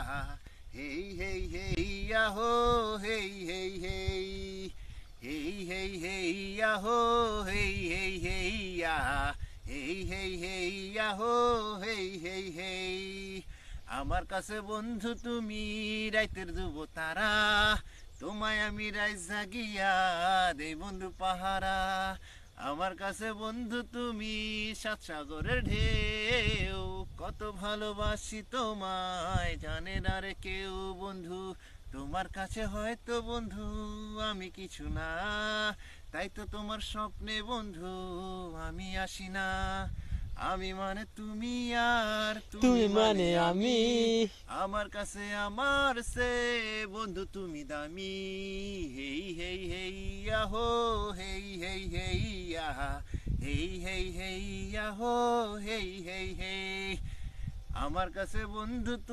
হেই হেই হেই Yahoo হেই হেই হেই হেই হেই হেই Yahoo হেই হেই হেই ইয়া হেই হেই হেই Yahoo হেই হেই হেই আমার কাছে বন্ধু তুমি রাইতের যুব তারা তোমায় আমি রাইত জাগিয়া দেই বন্ধু পাহারা আমার কাছে বন্ধু তুমি সাত সাগরের ঢেউ কত ভালোবাসি তোমায় জানে না রে কেউ বন্ধু তোমার কাছে হয়তো বন্ধু আমি কিছু না তাই তো তোমার স্বপ্নে বন্ধু আমি আসি না আমি মানে তুমি আর তুমি তুমি মানে মানে আমি আমি। আমার কাছে আমার সে বন্ধু তুমি দামি হেই হেই হেই ইয়াহো হেই হেই হেই ইয়াহা হেই হেই হেই ইয়াহো হেই হেই হেই আমার কাছে বন্ধু